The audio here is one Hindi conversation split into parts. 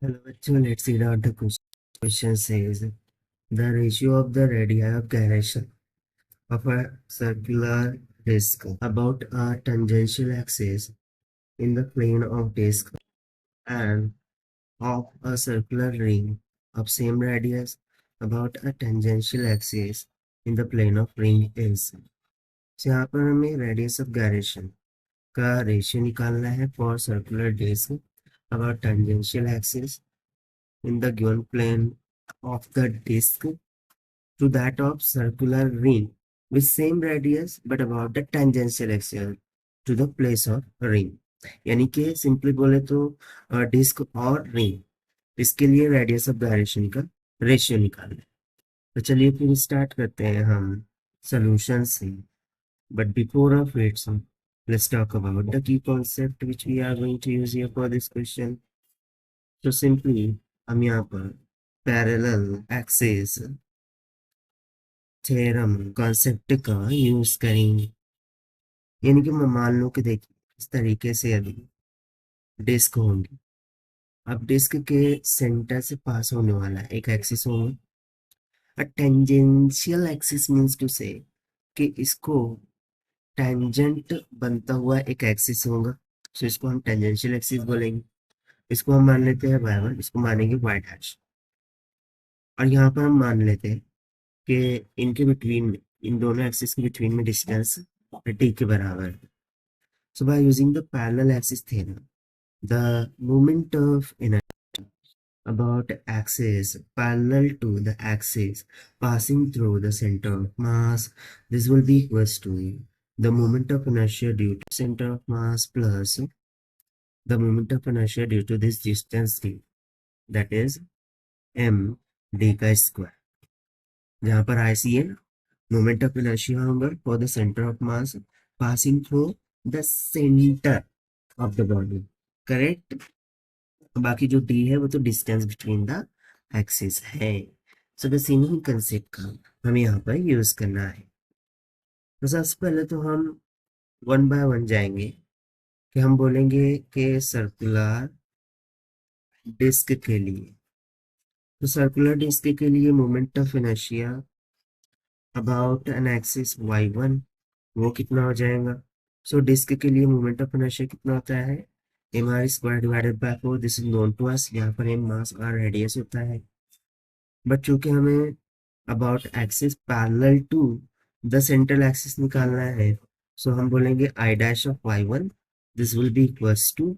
Hello, bachcho. Let's see out the question. Question says the ratio of the radii of gyration of a circular disk about a tangential axis in the plane of disk and of a circular ring of same radius about a tangential axis in the plane of ring is. So यहाँ पर हमें radius of gyration का रेशियो निकालना है for circular disk about tangential axis in the given plane of the disk to that of circular ring with same radius but about the tangential axis to the place of ring. यानी कि सिंपली बोले तो डिस्क और रिंग इसके लिए रेडियस ऑफ गायरेशन का रेशियो निकालना है। तो चलिए फिर स्टार्ट करते हैं हम सॉल्यूशन से। But before of it let's talk about the key concept which we are going to use here for this question. So simply हम यहाँ पर पैरेलल एक्सिस थ्योरम कॉन्सेप्ट का यूज करेंगे। यानी कि मैं मान लो कि देखिए इस तरीके से अभी डिस्क होंगी। अब डिस्क के सेंटर से पास होने वाला एक एक्सिस होगा। अ टेंजेंशियल एक्सिस मींस टू से कि इसको टेंजेंट बनता हुआ एक एक्सिस होगा। सो इसको हम टेंजेंशियल एक्सिस बोलेंगे। इसको हम मान लेते हैं y1, इसको मानेंगे y डैश। और यहाँ पर हम मान लेते हैं कि इनके बिटवीन में इन दोनों एक्सिस के बिटवीन में डिस्टेंस t के बराबर है। So by using the parallel axis theorem, the moment of inertia about axis parallel to the axis passing through the center of mass, this will be equals to the moment of inertia due to center of mass plus the moment of inertia due to this distance d, that is m d का स्क्वायर। जहाँ पर I C है moment of inertia होगा for the center of mass passing through the center of the body, correct. बाकी जो डी है वो तो डिस्टेंस बिटवीन द एक्सिस है। So the same he concept का हमें यहाँ पर यूज करना है। तो सबसे पहले तो हम वन बाय वन जाएंगे कि हम बोलेंगे कि सर्कुलर डिस्क के लिए, तो सर्कुलर डिस्क के लिए moment of inertia about an axis y1 वो कितना हो जाएगा। सो डिस्क के लिए मोमेंट ऑफ इनर्शिया कितना होता है, M are square divided by 4। This is known to us. यहाँ पर एम मास आर रेडियस होता है। बट चूंकि हमें about axis parallel to the central axis निकालना है, सो हम बोलेंगे I dash of y1 this will be equals to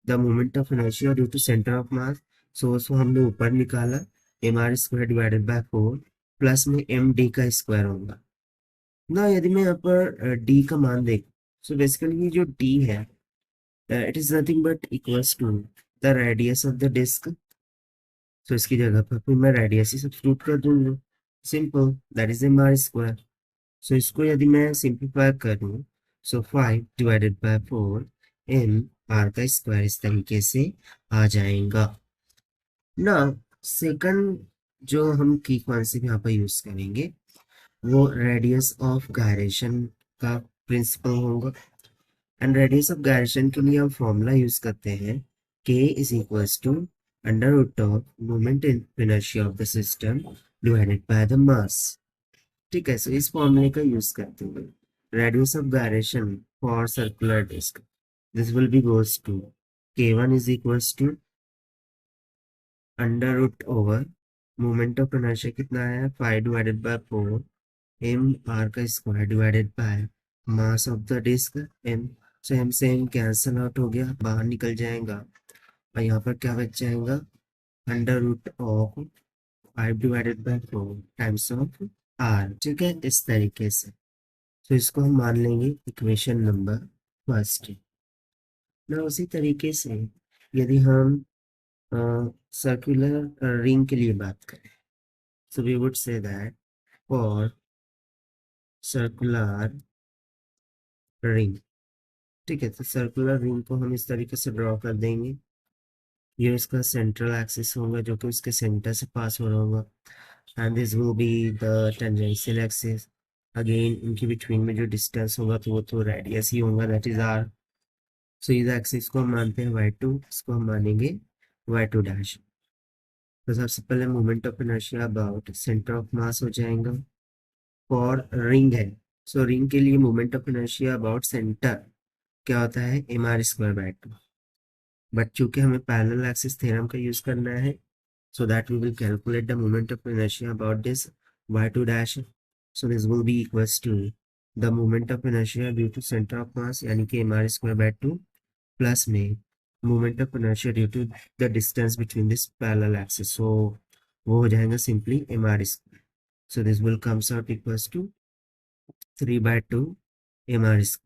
the moment of inertia due to centre of mass. So उसको हमने ऊपर निकाला m are square divided by 4 plus में एम डी का स्क्वायर होगा ना। यदि मैं यहाँ पर डी का मान देख, सो बेसिकली ये जो डी है it is nothing but equals to the radius of the disc. So इसकी जगह पर फिर मैं रेडियस ही सब्स्टिट्यूट कर दूंगा। Simple, that is m are square. So इसको यदि मैं सिंप्लीफाई करूँ, so 5 divided by 4 M R का स्क्वायर इस तरीके से आ जाएगा ना। सेकंड जो हम की कॉन्सेप्ट यहाँ पर यूज करेंगे वो रेडियस ऑफ गायरेशन का प्रिंसिपल होगा। एंड रेडियस ऑफ गायरेशन के लिए हम फॉर्मूला यूज करते हैं k is equals to under root of moment in inertia of the system divided by the mass. ठीक है, सो इस फॉर्मूले का यूज करते हुए radius of gyration for circular disk this will be goes to k1 is equals to under root over moment of inertia कितना है 5 डिवाइडेड बाय 4 एम आर का square divided by mass of the disk M. So M से एम कैंसल आउट हो गया, बाहर निकल जाएगा और यहाँ पर क्या बच जाएगा under root of 5 divided by 4 times of R. ठीक है, इस तरीके से। तो इसको हम मान लेंगे इक्वेशन नंबर फर्स्ट ना। उसी तरीके से यदि हम सर्कुलर रिंग के लिए बात करें, so we would say that for circular ring, ठीक है, तो सर्कुलर रिंग को हम इस तरीके से ड्रॉ कर देंगे। ये इसका सेंट्रल एक्सिस होगा जो कि उसके सेंटर से पास हो रहा होगा and this will be the tangential axis. Again इनके बिटवीन में जो डिस्टेंस होगा तो वो तो रेडियस ही होगा, दैट इज आर। सो इस एक्सिस को हम मानते हैं y2, इसको हम मानेंगे y2 डैश। तो सबसे पहले moment of inertia about centre of मास हो जाएगा। फॉर रिंग है, सो रिंग के लिए moment of inertia about centre क्या होता है, mr²/2। बट चूंकि हमें पैरेलल एक्सिस थ्योरम का यूज करना है, so that we will calculate the moment of inertia about this y2 dash, so this will be equals to the moment of inertia due to center of mass यानी कि mr²/2 प्लस में moment of inertia due to the distance between this parallel axis, so वो हो जाएगा simply mr², so this will comes out equals to 3/2 mr²।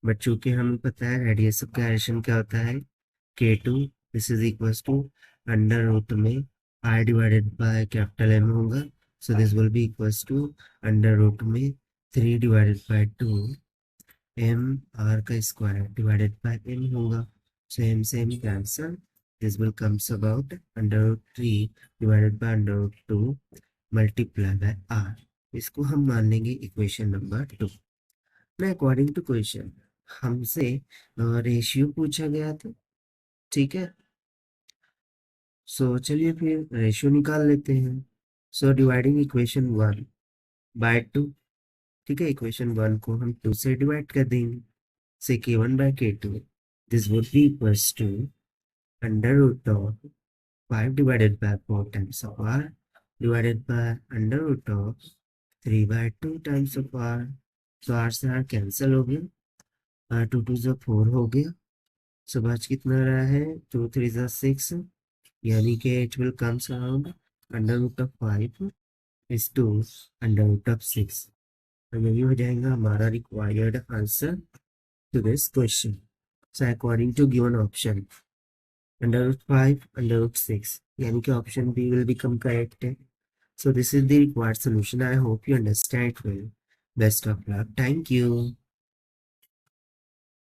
But चूंकि हमें पता है रेडियस ऑफ गायरेशन क्या होता है, k2, this is equals to under root में I डिवाइडेड बाय कैपिटल M होगा, so this will be equals to under root में 3/2 m r का स्क्वायर डिवाइडेड बाय m होगा, सो m से m cancel, this will comes about under root 3 divided by under root 2 multiply by r। इसको हम मान लेंगे इक्वेशन नंबर 2। ना अकॉर्डिंग टू क्वेश्चन हमसे रेशियो पूछा गया था, ठीक है। सो चलिए फिर रेशियो निकाल लेते हैं। सो डिवाइडिंग इक्वेशन 1/2, ठीक है, इक्वेशन 1 को हम 2 से डिवाइड कर देंगे, say k1/k2, this would be equals to under root of 5 divided by 4 times of r divided by under root of 3/2 times of r। तो r से r कैंसिल हो गया, 2 2 जो 4 हो गया, सो बच कितना रहा है, 2 3 जो 6, यानी कि it will comes around under root of 5 is to under root of 6। तो यही हो जाएगा हमारा required answer to this question. So according to given option under root 5 under root 6, यानी कि option B will become correct है। So this is the required solution. I hope you understand it well. Best of luck. Thank you.